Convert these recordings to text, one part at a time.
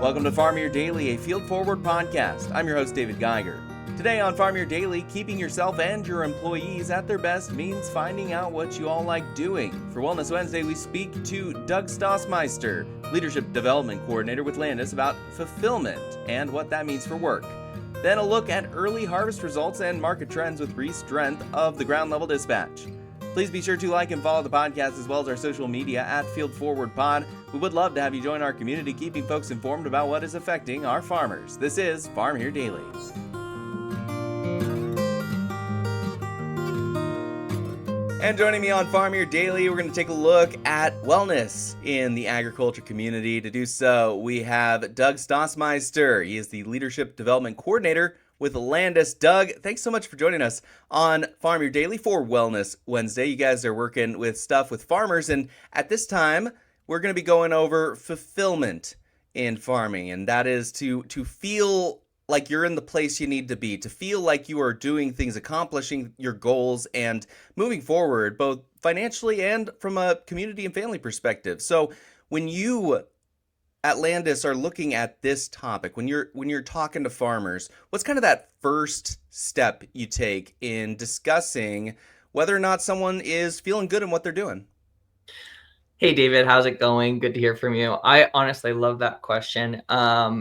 Welcome to Farm Your Daily, a field forward podcast. I'm your host, David Geiger. Today on Farm Your Daily, keeping yourself and your employees at their best means finding out what you all like doing. For Wellness Wednesday, we speak to Doug Stossmeister, Leadership Development Coordinator with Landus, about fulfillment and what that means for work. Then a look at early harvest results and market trends with Reese Drenth of the Ground Level Dispatch. Please be sure to like and follow the podcast as well as our social media at Field Forward Pod. We would love to have you join our community, keeping folks informed about what is affecting our farmers. This is Farm Here Daily. And joining me on Farm Here Daily, we're going to take a look at wellness in the agriculture community. To do so, we have Doug Stossmeister. He is the Leadership Development Coordinator with Landus. Doug, thanks so much for joining us on Farm Your Daily for Wellness Wednesday. You guys are working with stuff with farmers, and at this time, we're going to be going over fulfillment in farming, and that is to feel like you're in the place you need to be, to feel like you are doing things, accomplishing your goals, and moving forward, both financially and from a community and family perspective. So when you at Landus are looking at this topic, when you're talking to farmers, what's kind of that first step you take in discussing whether or not someone is feeling good in what they're doing? Hey, David, how's it going? Good to hear from you. I honestly love that question.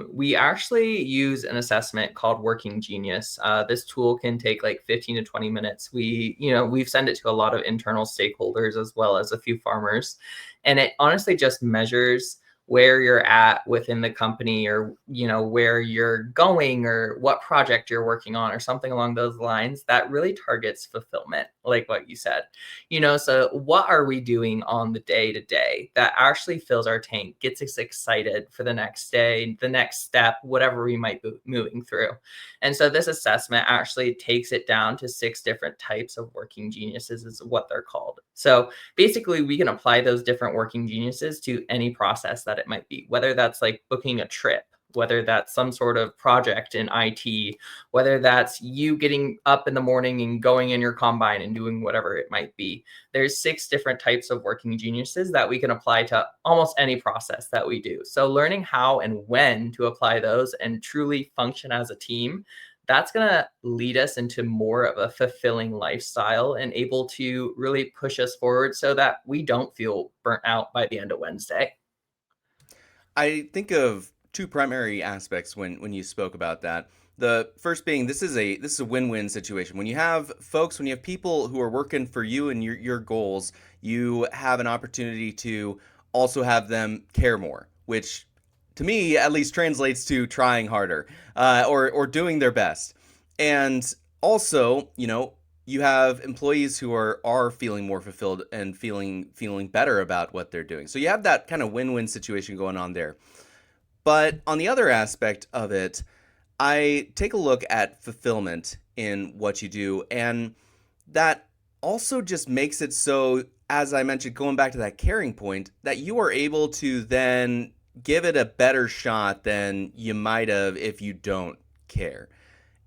We actually use an assessment called Working Genius. This tool can take like 15 to 20 minutes. We've sent it to a lot of internal stakeholders as well as a few farmers. And it honestly just measures where you're at within the company, or where you're going, or what project you're working on, or something along those lines that really targets fulfillment, like what you said. So what are we doing on the day to day that actually fills our tank, gets us excited for the next day, the next step, whatever we might be moving through? And so this assessment actually takes it down to 6 different types of working geniuses, is what they're called. So basically, we can apply those different working geniuses to any process that it might be, whether that's like booking a trip, whether that's some sort of project in IT, whether that's you getting up in the morning and going in your combine and doing whatever it might be. There's 6 different types of working geniuses that we can apply to almost any process that we do. So learning how and when to apply those and truly function as a team, that's going to lead us into more of a fulfilling lifestyle and able to really push us forward so that we don't feel burnt out by the end of Wednesday. I think of 2 primary aspects when you spoke about that. The first being this is a win-win situation. When you have people who are working for you and your goals, you have an opportunity to also have them care more, which to me at least translates to trying harder or doing their best. And also, you have employees who are feeling more fulfilled and feeling better about what they're doing. So you have that kind of win-win situation going on there. But on the other aspect of it, I take a look at fulfillment in what you do, and that also just makes it so, as I mentioned, going back to that caring point, that you are able to then give it a better shot than you might have if you don't care.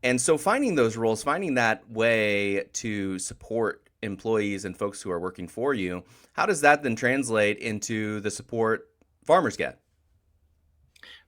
And so finding those roles, finding that way to support employees and folks who are working for you, how does that then translate into the support farmers get?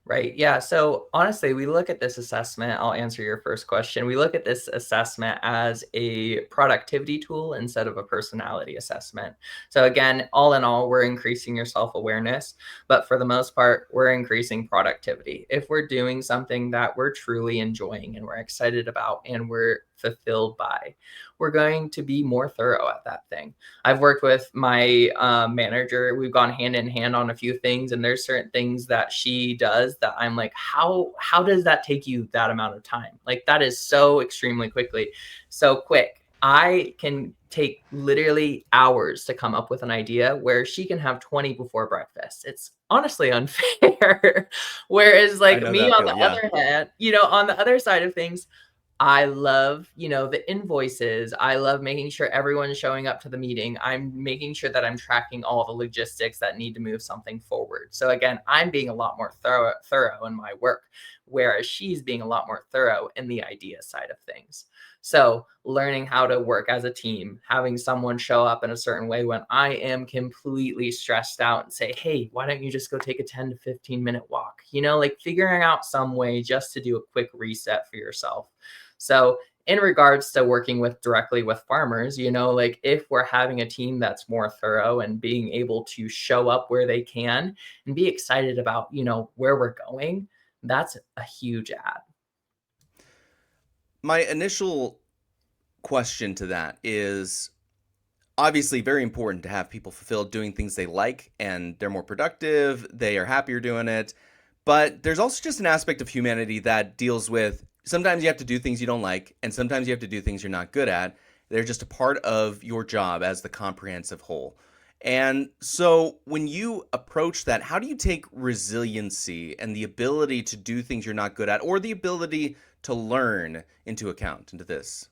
Right. Yeah. So honestly, we look at this assessment. I'll answer your first question. We look at this assessment as a productivity tool instead of a personality assessment. So again, all in all, we're increasing your self-awareness, but for the most part, we're increasing productivity. If we're doing something that we're truly enjoying and we're excited about and we're fulfilled by, we're going to be more thorough at that thing. I've worked with my manager. We've gone hand in hand on a few things, and there's certain things that she does that I'm like, how does that take you that amount of time? Like, that is so extremely so quick. I can take literally hours to come up with an idea where she can have 20 before breakfast. It's honestly unfair. Whereas like me on the other hand, on the other side of things, I love, the invoices. I love making sure everyone's showing up to the meeting. I'm making sure that I'm tracking all the logistics that need to move something forward. So again, I'm being a lot more thorough in my work, whereas she's being a lot more thorough in the idea side of things. So learning how to work as a team, having someone show up in a certain way when I am completely stressed out and say, hey, why don't you just go take a 10 to 15-minute walk? Like figuring out some way just to do a quick reset for yourself. So in regards to working with directly with farmers, like if we're having a team that's more thorough and being able to show up where they can and be excited about, where we're going, that's a huge add. My initial question to that is obviously very important to have people fulfilled doing things they like and they're more productive, they are happier doing it. But there's also just an aspect of humanity that deals with sometimes you have to do things you don't like and sometimes you have to do things you're not good at. They're just a part of your job as the comprehensive whole. And so when you approach that, how do you take resiliency and the ability to do things you're not good at or the ability to learn into account into this?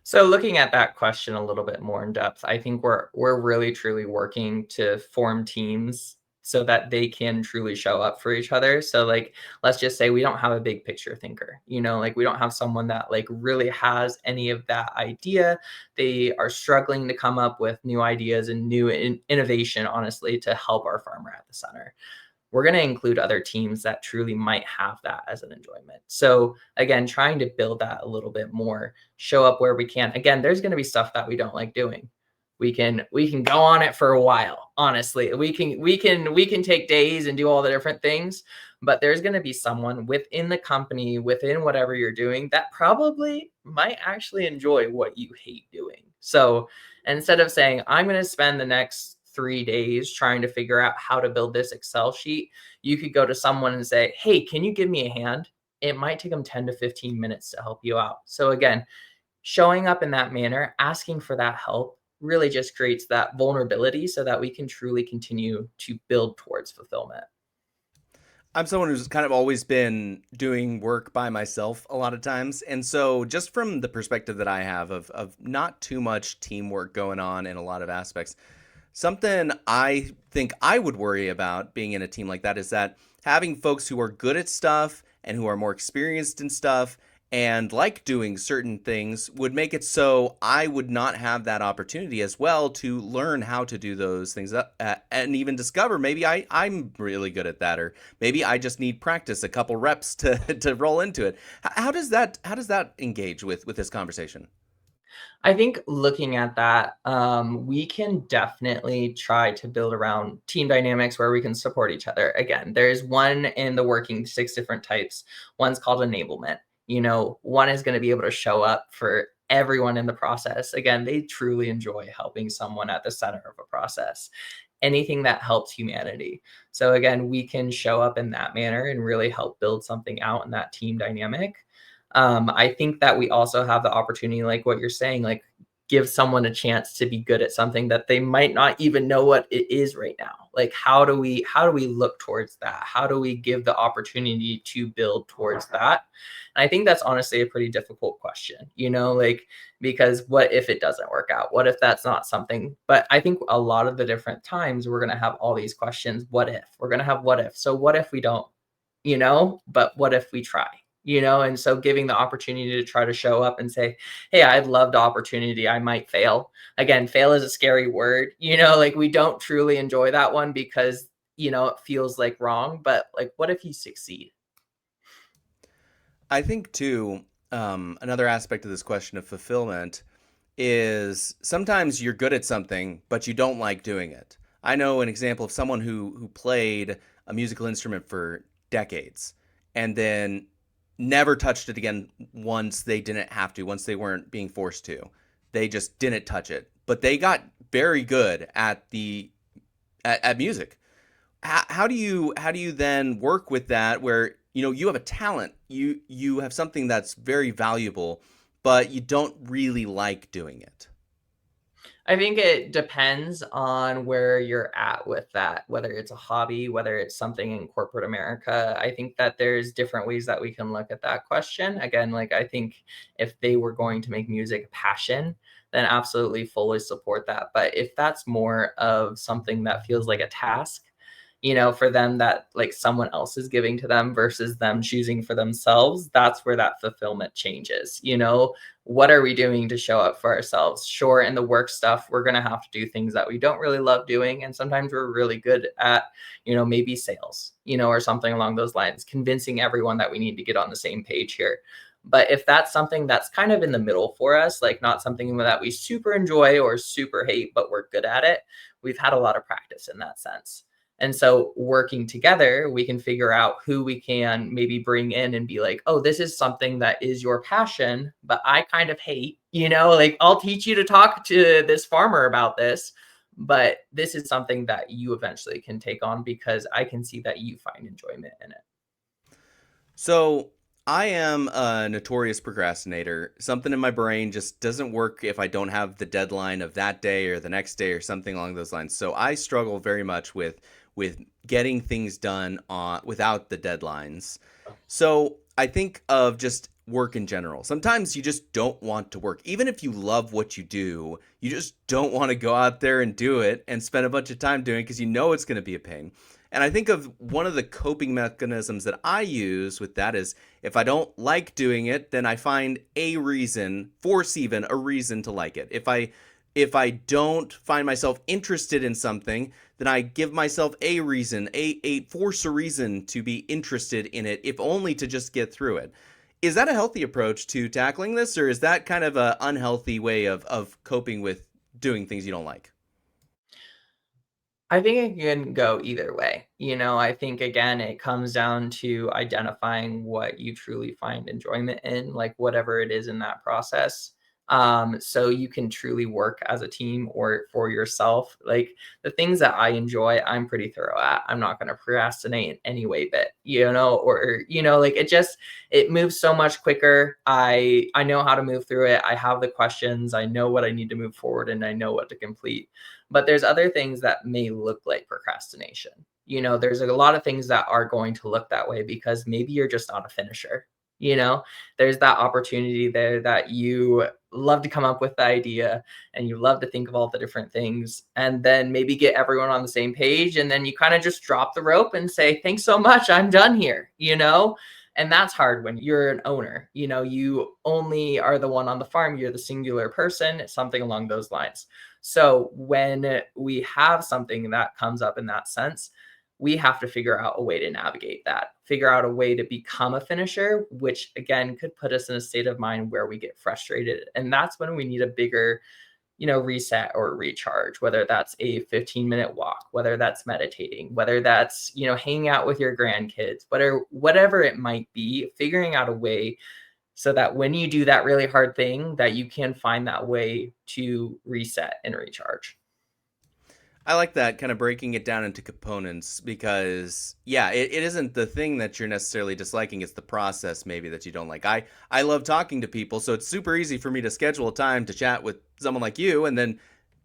So looking at that question a little bit more in depth, I think we're really truly working to form teams so that they can truly show up for each other. So like let's just say we don't have a big picture thinker, like we don't have someone that like really has any of that idea. They are struggling to come up with new ideas and new innovation honestly to help our farmer at the center. We're going to include other teams that truly might have that as an enjoyment. So again, trying to build that a little bit more, show up where we can. Again, there's going to be stuff that we don't like doing. We can go on it for a while. Honestly, we can take days and do all the different things, but there's going to be someone within the company, within whatever you're doing, that probably might actually enjoy what you hate doing. So instead of saying, I'm going to spend the next 3 days trying to figure out how to build this Excel sheet, you could go to someone and say, hey, can you give me a hand? It might take them 10 to 15 minutes to help you out. So again, showing up in that manner, asking for that help really just creates that vulnerability so that we can truly continue to build towards fulfillment. I'm someone who's kind of always been doing work by myself a lot of times. And so, just from the perspective that I have of not too much teamwork going on in a lot of aspects, something I think I would worry about being in a team like that is that having folks who are good at stuff and who are more experienced in stuff and like doing certain things would make it so I would not have that opportunity as well to learn how to do those things and even discover maybe I'm really good at that or maybe I just need practice a couple reps to to roll into it. How does that engage with this conversation? I think looking at that, we can definitely try to build around team dynamics where we can support each other. Again, there's one in the working six different types. One's called enablement. One is going to be able to show up for everyone in the process. Again, they truly enjoy helping someone at the center of a process. Anything that helps humanity. So again, we can show up in that manner and really help build something out in that team dynamic. I think that we also have the opportunity, like what you're saying, like give someone a chance to be good at something that they might not even know what it is right now. Like how do we look towards that? How do we give the opportunity to build towards that? And I think that's honestly a pretty difficult question, like because what if it doesn't work out? What if that's not something? But I think a lot of the different times we're going to have all these questions. What if? We're going to have what if. So what if we don't? But what if we try? And so giving the opportunity to try to show up and say, hey, I'd love the opportunity. I might fail. Again, fail is a scary word, like we don't truly enjoy that one because, it feels like wrong, but like, what if you succeed? I think too, another aspect of this question of fulfillment is sometimes you're good at something, but you don't like doing it. I know an example of someone who played a musical instrument for decades and then never touched it again once they didn't have to, once they weren't being forced to. They just didn't touch it. But they got very good at at music. How do you then work with that where you have a talent, you have something that's very valuable, but you don't really like doing it? I think it depends on where you're at with that, whether it's a hobby, whether it's something in corporate America. I think that there's different ways that we can look at that question. Again, like I think if they were going to make music a passion, then absolutely fully support that. But if that's more of something that feels like a task, for them that like someone else is giving to them versus them choosing for themselves, that's where that fulfillment changes. What are we doing to show up for ourselves? Sure, in the work stuff, we're going to have to do things that we don't really love doing. And sometimes we're really good at, maybe sales, or something along those lines, convincing everyone that we need to get on the same page here. But if that's something that's kind of in the middle for us, like not something that we super enjoy or super hate, but we're good at it, we've had a lot of practice in that sense. And so working together, we can figure out who we can maybe bring in and be like, oh, this is something that is your passion, but I kind of hate, like I'll teach you to talk to this farmer about this, but this is something that you eventually can take on because I can see that you find enjoyment in it. So I am a notorious procrastinator. Something in my brain just doesn't work if I don't have the deadline of that day or the next day or something along those lines. So I struggle very much with getting things done without the deadlines. So I think of just work in general. Sometimes you just don't want to work. Even if you love what you do, you just don't want to go out there and do it and spend a bunch of time doing it because you know it's going to be a pain. And I think of one of the coping mechanisms that I use with that is if I don't like doing it, then I find a reason, force even a reason to like it. If I don't find myself interested in something, then I give myself a reason, a force a reason to be interested in it, if only to just get through it. Is that a healthy approach to tackling this, or is that kind of an unhealthy way of coping with doing things you don't like? I think it can go either way. I think again, it comes down to identifying what you truly find enjoyment in, like whatever it is in that process. So you can truly work as a team or for yourself. Like the things that I enjoy, I'm pretty thorough at. I'm not going to procrastinate in any way bit, or, like it moves so much quicker. I know how to move through it. I have the questions. I know what I need to move forward and I know what to complete. But there's other things that may look like procrastination. There's a lot of things that are going to look that way because maybe you're just not a finisher. You know, there's that opportunity there that you love to come up with the idea and you love to think of all the different things and then maybe get everyone on the same page. And then you kind of just drop the rope and say, thanks so much. I'm done here. And that's hard when you're an owner. You only are the one on the farm. You're the singular person, something along those lines. So when we have something that comes up in that sense, we have to figure out a way to navigate that, figure out a way to become a finisher, which again could put us in a state of mind where we get frustrated. And that's when we need a bigger, reset or recharge, whether that's a 15-minute walk, whether that's meditating, whether that's, hanging out with your grandkids, whatever it might be, figuring out a way so that when you do that really hard thing, that you can find that way to reset and recharge. I like that kind of breaking it down into components because yeah, it isn't the thing that you're necessarily disliking, it's the process maybe that you don't like. I love talking to people, so it's super easy for me to schedule a time to chat with someone like you and then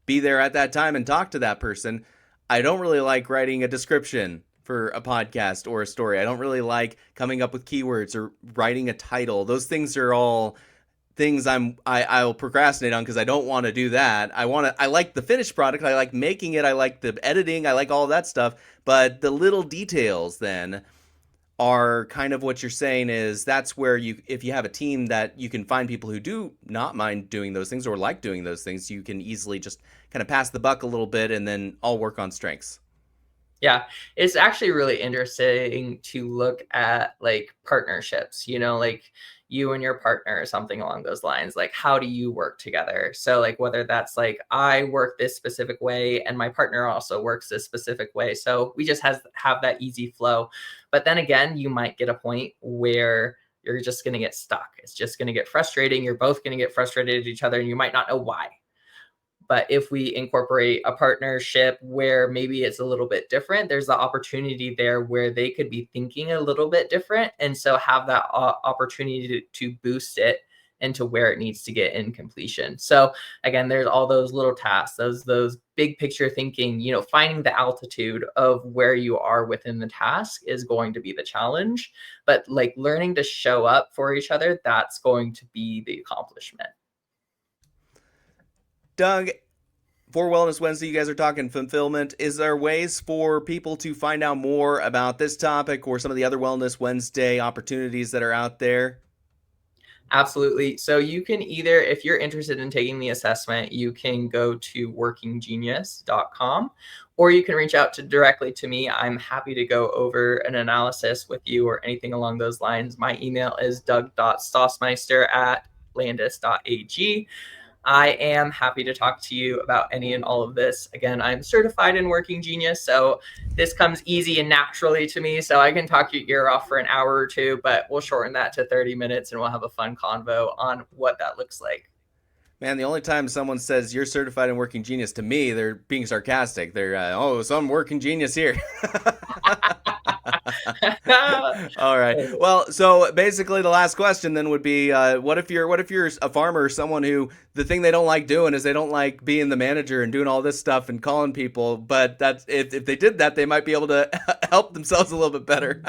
be there at that time and talk to that person. I don't really like writing a description for a podcast or a story. I don't really like coming up with keywords or writing a title. Those things are all things I'll procrastinate on because I don't want to do that. I like the finished product. I like making it. I like the editing. I like all that stuff. But the little details then are kind of what you're saying is that's where if you have a team that you can find people who do not mind doing those things or like doing those things, you can easily just kind of pass the buck a little bit and then all work on strengths. Yeah, it's actually really interesting to look at like partnerships, like you and your partner or something along those lines. Like, how do you work together? So, like, whether that's like I work this specific way and my partner also works this specific way. So we just have that easy flow. But then again, you might get a point where you're just going to get stuck. It's just going to get frustrating. You're both going to get frustrated at each other and you might not know why. But if we incorporate a partnership where maybe it's a little bit different, there's the opportunity there where they could be thinking a little bit different. And so have that opportunity to boost it into where it needs to get in completion. So again, there's all those little tasks, those big picture thinking, finding the altitude of where you are within the task is going to be the challenge. But like learning to show up for each other, that's going to be the accomplishment. Doug, for Wellness Wednesday, you guys are talking fulfillment. Is there ways for people to find out more about this topic or some of the other Wellness Wednesday opportunities that are out there? Absolutely. So you can either, if you're interested in taking the assessment, you can go to workinggenius.com, or you can reach out directly to me. I'm happy to go over an analysis with you or anything along those lines. My email is doug.stossmeister@landus.ag. I am happy to talk to you about any and all of this. Again, I'm certified in Working Genius, so this comes easy and naturally to me. So I can talk your ear off for an hour or two, but we'll shorten that to 30 minutes and we'll have a fun convo on what that looks like. Man, the only time someone says you're certified in Working Genius to me, they're being sarcastic. They're, oh, some working genius here. All right. Well, so basically, the last question then would be, what if you're a farmer or someone who the thing they don't like doing is they don't like being the manager and doing all this stuff and calling people, but that's if they did that, they might be able to help themselves a little bit better.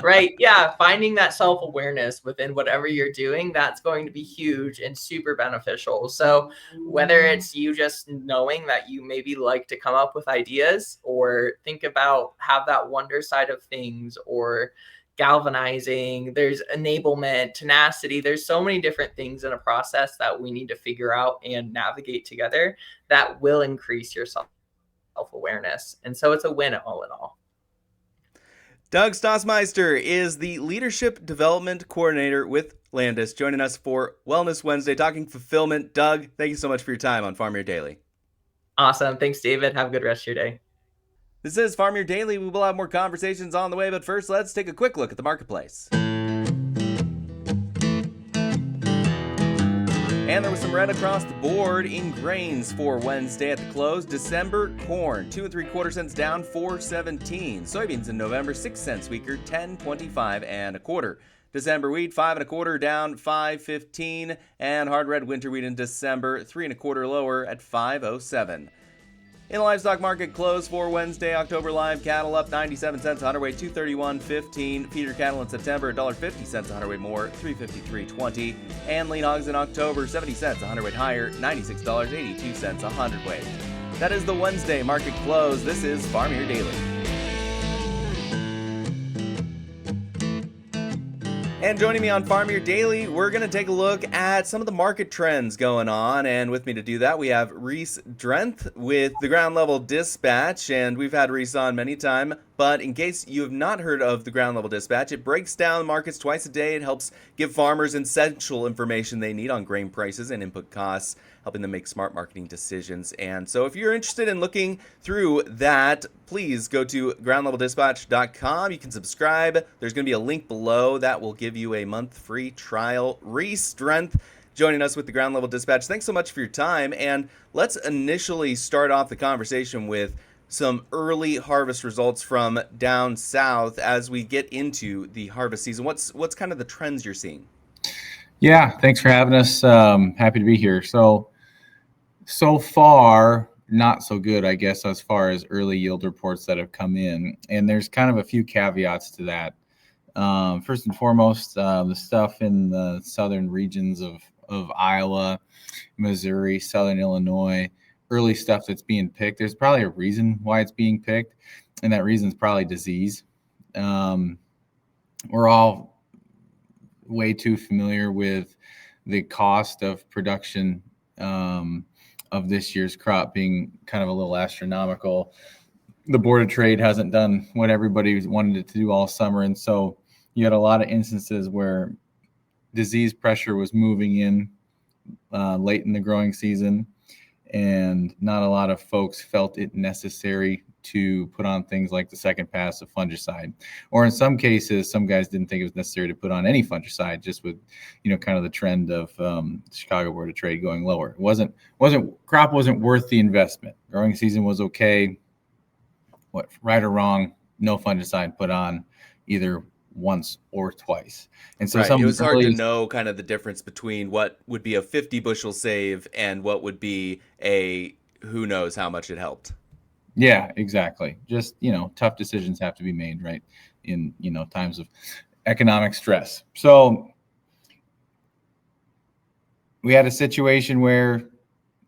Right. Yeah. Finding that self-awareness within whatever you're doing, that's going to be huge and super beneficial. So whether it's you just knowing that you maybe like to come up with ideas or think about, have that wonder side of things, or galvanizing, there's enablement, tenacity, there's so many different things in a process that we need to figure out and navigate together that will increase your self-awareness. And so it's a win all in all. Doug Stossmeister is the Leadership Development Coordinator with Landus, joining us for Wellness Wednesday, talking fulfillment. Doug, thank you so much for your time on Farm Your Daily. Awesome. Thanks, David. Have a good rest of your day. This is Farm Your Daily. We will have more conversations on the way, but first, let's take a quick look at the marketplace. And there was some red across the board in grains for Wednesday at the close. December corn, 2 3/4 cents down, 4.17. Soybeans in November, 6 cents weaker, 10.25 1/4. December wheat, 5 1/4 down, 5.15. And hard red winter wheat in December, 3 1/4 lower at 5.07. In the livestock market close for Wednesday, October live cattle up 97 cents a hundredweight, 231.15. Feeder cattle in September, $1.50 a hundredweight more, 353.20. And lean hogs in October, 70 cents a hundredweight higher, $96.82 a hundredweight. That is the Wednesday market close. This is Farm Your Daily. And joining me on Farm Your Daily, we're going to take a look at some of the market trends going on. And with me to do that, we have Reese Drenth with the Ground Level Dispatch. And we've had Reese on many times. But in case you have not heard of the Ground Level Dispatch, it breaks down markets twice a day. It helps give farmers essential information they need on grain prices and input costs, helping them make smart marketing decisions. And so if you're interested in looking through that, please go to groundleveldispatch.com. You can subscribe. There's going to be a link below that will give you a month free trial. Reese Drenth joining us with the Ground Level Dispatch. Thanks so much for your time. And let's initially start off the conversation with some early harvest results from down south as we get into the harvest season. What's kind of the trends you're seeing? Yeah, thanks for having us. Happy to be here. So far, not so good, I guess, as far as early yield reports that have come in. And there's kind of a few caveats to that. First and foremost, the stuff in the southern regions of Iowa, Missouri, southern Illinois, early stuff that's being picked. There's probably a reason why it's being picked, and that reason is probably disease. We're all way too familiar with the cost of production of this year's crop being kind of a little astronomical. The Board of Trade hasn't done what everybody wanted it to do all summer, and so you had a lot of instances where disease pressure was moving in late in the growing season, and not a lot of folks felt it necessary to put on things like the second pass of fungicide, or in some cases, some guys didn't think it was necessary to put on any fungicide, just with, kind of the trend of the Chicago Board of Trade going lower. Crop wasn't worth the investment. Growing season was okay. Right or wrong, no fungicide put on either once or twice. And so it was hard to know kind of the difference between what would be a 50 bushel save and what would be a who knows how much it helped. Yeah, exactly. Just, tough decisions have to be made, right, in, times of economic stress. So we had a situation where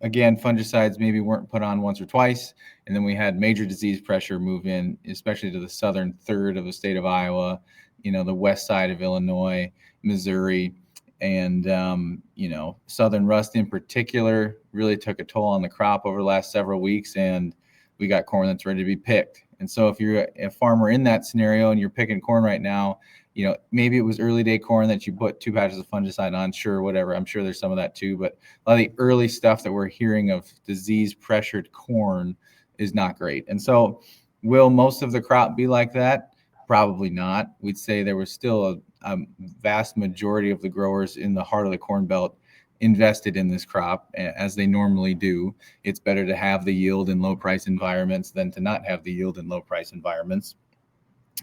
again, fungicides maybe weren't put on once or twice. And then we had major disease pressure move in, especially to the southern third of the state of Iowa, the west side of Illinois, Missouri, and, southern rust in particular really took a toll on the crop over the last several weeks. And we got corn that's ready to be picked. And so if you're a farmer in that scenario and you're picking corn right now, maybe it was early day corn that you put 2 patches of fungicide on, sure, whatever. I'm sure there's some of that too, but a lot of the early stuff that we're hearing of disease pressured corn is not great. And so will most of the crop be like that? Probably not. We'd say there was still a vast majority of the growers in the heart of the Corn Belt invested in this crop, as they normally do. It's better to have the yield in low price environments than to not have the yield in low price environments.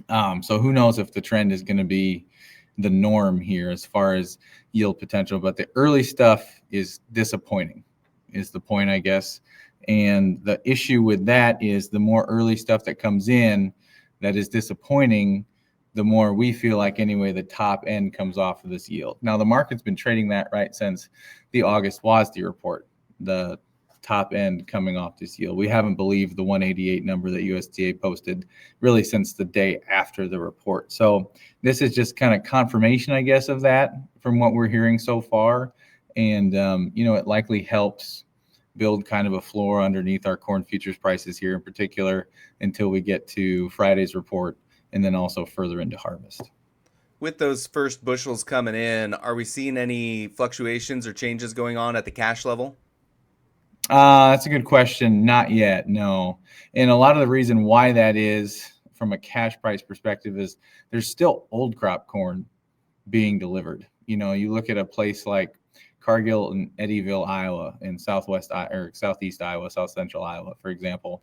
So who knows if the trend is going to be the norm here as far as yield potential, but the early stuff is disappointing, is the point, I guess. And the issue with that is the more early stuff that comes in that is disappointing, the more we feel like anyway the top end comes off of this yield. Now the market's been trading that right since the August WASDE report, the top end coming off this yield. We haven't believed the 188 number that USDA posted really since the day after the report. So this is just kind of confirmation, I guess, of that from what we're hearing so far. And, it likely helps build kind of a floor underneath our corn futures prices here in particular until we get to Friday's report and then also further into harvest. With those first bushels coming in, are we seeing any fluctuations or changes going on at the cash level? That's a good question. Not yet, no. And a lot of the reason why that is from a cash price perspective is there's still old crop corn being delivered. You look at a place like Cargill and Eddyville, Iowa, in southeast Iowa, south central Iowa, for example.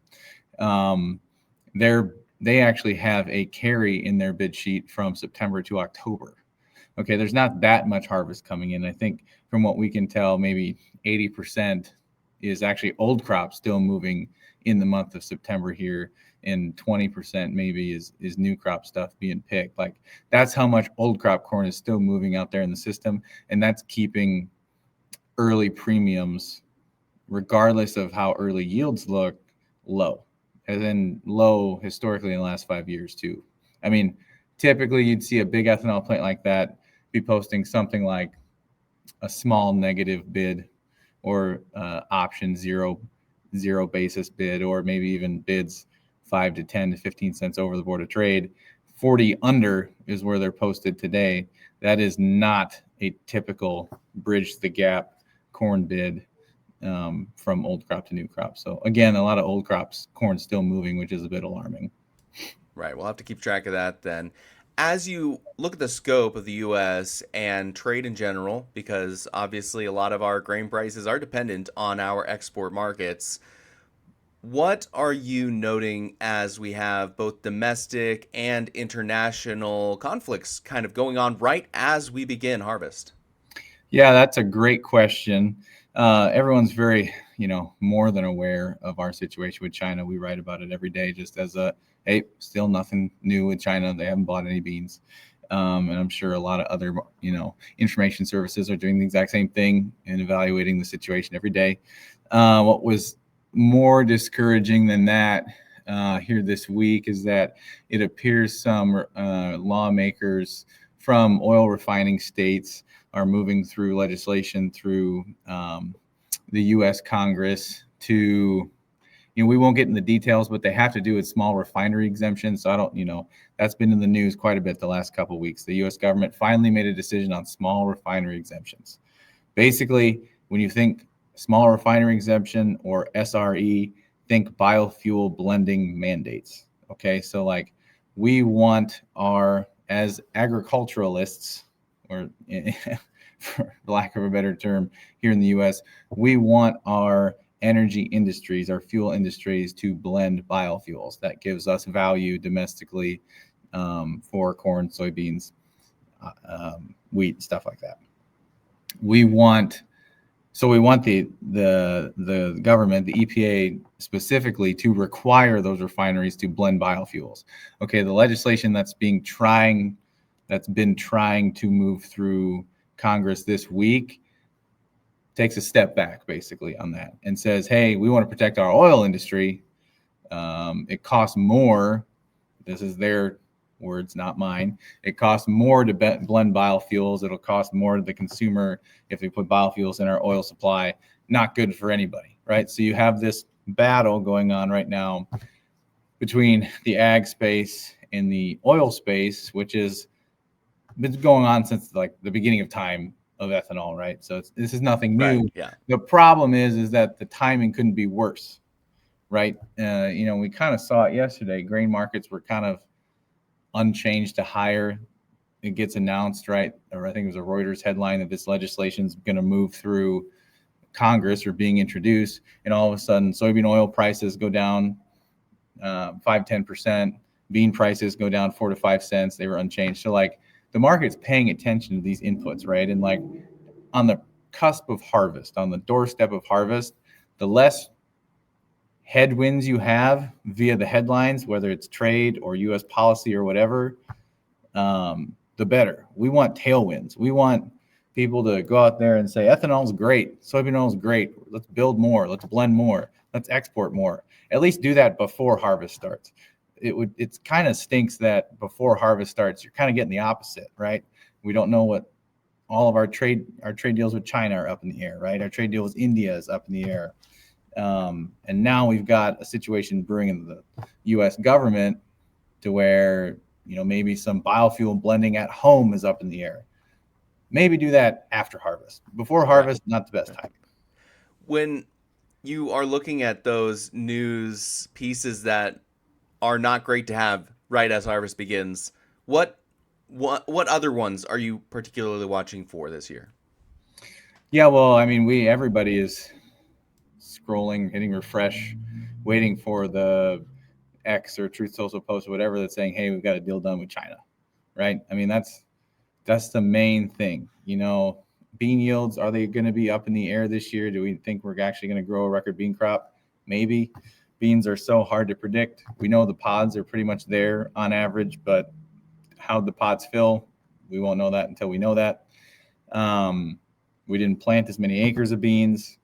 They actually have a carry in their bid sheet from September to October. Okay, there's not that much harvest coming in. I think from what we can tell, maybe 80% is actually old crop still moving in the month of September here, and 20% maybe is new crop stuff being picked. Like, that's how much old crop corn is still moving out there in the system, and that's keeping early premiums, regardless of how early yields look, low. And then low historically in the last 5 years too. I mean, typically you'd see a big ethanol plant like that be posting something like a small negative bid or option zero basis bid, or maybe even bids 5 to 10 to 15 cents over the board of trade. 40 under is where they're posted today. That is not a typical bridge the gap corn bid from old crop to new crop. So again, a lot of old crops corn still moving, which is a bit alarming. Right. We'll have to keep track of that then. As you look at the scope of the U.S. and trade in general, because obviously a lot of our grain prices are dependent on our export markets, what are you noting as we have both domestic and international conflicts kind of going on right as we begin harvest? Yeah, that's a great question. Everyone's very, more than aware of our situation with China. We write about it every day just as hey, still nothing new with China. They haven't bought any beans. And I'm sure a lot of other, information services are doing the exact same thing and evaluating the situation every day. What was more discouraging than that here this week is that it appears some lawmakers from oil refining states are moving through legislation through the U.S. Congress to, we won't get in the details, but they have to do with small refinery exemptions. So I don't, that's been in the news quite a bit the last couple of weeks. The U.S. government finally made a decision on small refinery exemptions. Basically, when you think small refinery exemption or SRE, think biofuel blending mandates. Okay, so like we want as agriculturalists, or for lack of a better term, here in the U.S., we want our energy industries, our fuel industries, to blend biofuels. That gives us value domestically for corn, soybeans, wheat, stuff like that. We want the government, the EPA specifically, to require those refineries to blend biofuels. Okay, the legislation that's been trying to move through Congress this week takes a step back basically on that and says, hey, we want to protect our oil industry. It costs more. This is their words, not mine. It costs more to blend biofuels. It'll cost more to the consumer if we put biofuels in our oil supply. Not good for anybody, right? So you have this battle going on right now between the ag space and the oil space, which is been going on since like the beginning of time of ethanol, right? So this is nothing new. Right, yeah. The problem is that the timing couldn't be worse, right? We kind of saw it yesterday. Grain markets were kind of unchanged to higher. It gets announced, right? Or I think it was a Reuters headline that this legislation is going to move through Congress or being introduced, and all of a sudden soybean oil prices go down 5-10%. Bean prices go down 4 to 5 cents. They were unchanged. So like the market's paying attention to these inputs, right? And like on the cusp of harvest, on the doorstep of harvest, the less headwinds you have via the headlines, whether it's trade or U.S. policy or whatever, the better. We want tailwinds. We want people to go out there and say, ethanol is great. Soybean oil is great. Let's build more. Let's blend more. Let's export more. At least do that before harvest starts. It's kind of stinks that before harvest starts, you're kind of getting the opposite, right? We don't know what all of our trade deals with China are up in the air, right? Our trade deal with India is up in the air. And now we've got a situation brewing in the U.S. government to where, maybe some biofuel blending at home is up in the air. Maybe do that after harvest. Before harvest, not the best time. When you are looking at those news pieces that are not great to have right as harvest begins, what other ones are you particularly watching for this year? Yeah, well, I mean, everybody is scrolling, hitting refresh, waiting for the X or Truth Social post or whatever that's saying, hey, we've got a deal done with China, right? I mean, that's the main thing. Bean yields, are they going to be up in the air this year? Do we think we're actually going to grow a record bean crop? Maybe. Beans are so hard to predict. We know the pods are pretty much there on average, but how the pods fill, we won't know that until we know that. We didn't plant as many acres of beans.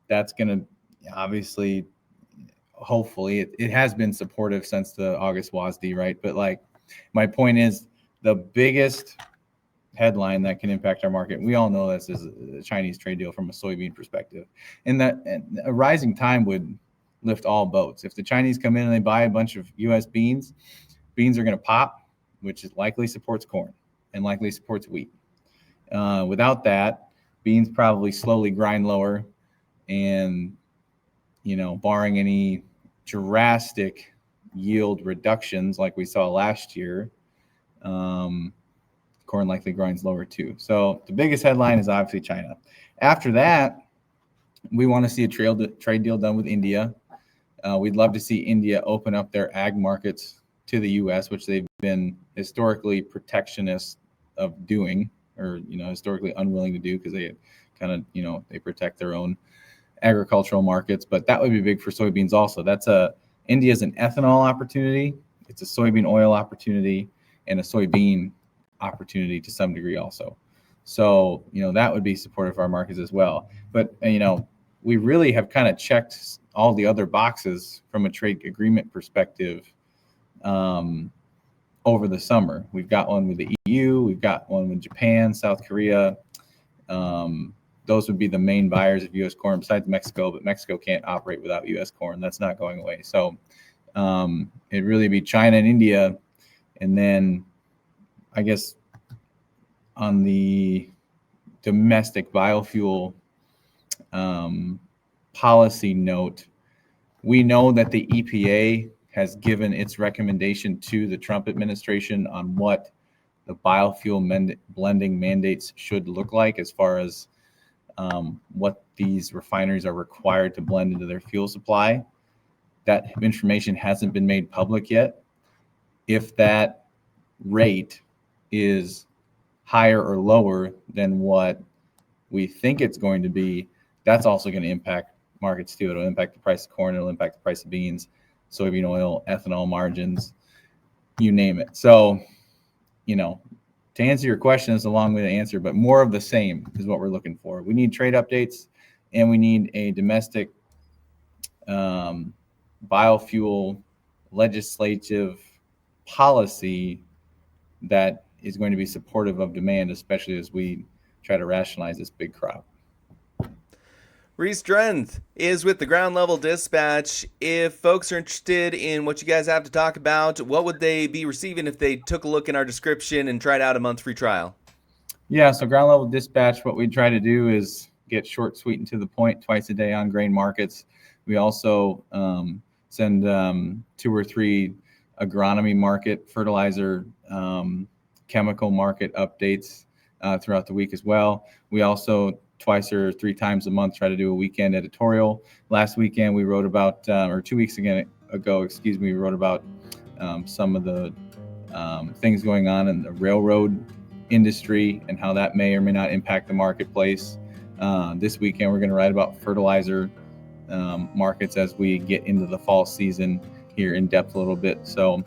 That's going to obviously, hopefully, it has been supportive since the August WASD, right? But like, my point is the biggest headline that can impact our market, we all know this is a Chinese trade deal from a soybean perspective. And a rising tide would lift all boats. If the Chinese come in and they buy a bunch of U.S. beans are going to pop, which likely supports corn and likely supports wheat. Without that, beans probably slowly grind lower, and barring any drastic yield reductions like we saw last year, corn likely grinds lower too. So the biggest headline is obviously China. After that, we want to see a trade deal done with India. We'd love to see India open up their ag markets to the U.S., which they've been historically protectionist of doing, or historically unwilling to do, because they kind of they protect their own agricultural markets. But that would be big for soybeans also. India's an ethanol opportunity. It's a soybean oil opportunity and a soybean opportunity to some degree also. So that would be supportive of our markets as well. But we really have kind of checked all the other boxes from a trade agreement perspective over the summer. We've got one with the EU, we've got one with Japan, South Korea. Those would be the main buyers of U.S. corn besides Mexico, but Mexico can't operate without U.S. corn. That's not going away. So it'd really be China and India. And then I guess on the domestic biofuel policy note, we know that the EPA has given its recommendation to the Trump administration on what the biofuel blending mandates should look like, as far as what these refineries are required to blend into their fuel supply. That information hasn't been made public yet. If that rate is higher or lower than what we think it's going to be, that's also going to impact markets too. It'll impact the price of corn. It'll impact the price of beans, soybean oil, ethanol margins, you name it. So, to answer your question, it's a long way to answer, but more of the same is what we're looking for. We need trade updates, and we need a domestic biofuel legislative policy that is going to be supportive of demand, especially as we try to rationalize this big crop. Reese Drenth is with the Ground Level Dispatch. If folks are interested in what you guys have to talk about, what would they be receiving if they took a look in our description and tried out a month free trial? Yeah, so Ground Level Dispatch, what we try to do is get short, sweet, and to the point twice a day on grain markets. We also send 2 or 3 agronomy market, fertilizer, chemical market updates throughout the week as well. We also twice or 3 times a month try to do a weekend editorial. Last weekend we wrote about, or 2 weeks ago, we wrote about some of the things going on in the railroad industry and how that may or may not impact the marketplace. This weekend we're going to write about fertilizer markets as we get into the fall season here in depth a little bit. So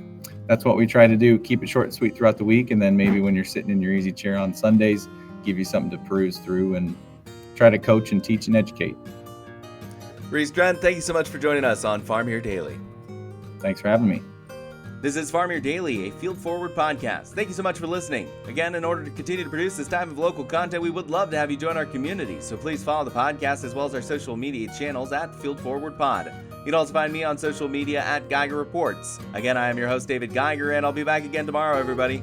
that's what we try to do, keep it short and sweet throughout the week, and then maybe when you're sitting in your easy chair on Sundays, give you something to peruse through and try to coach and teach and educate. Reese Drenth, thank you so much for joining us on Farm Here Daily. Thanks for having me. This is Farm Here Daily, a Field Forward podcast. Thank you so much for listening. Again, in order to continue to produce this type of local content, we would love to have you join our community. So please follow the podcast as well as our social media channels at Field Forward Pod. You can also find me on social media at Geiger Reports. Again, I am your host, David Geiger, and I'll be back again tomorrow, everybody.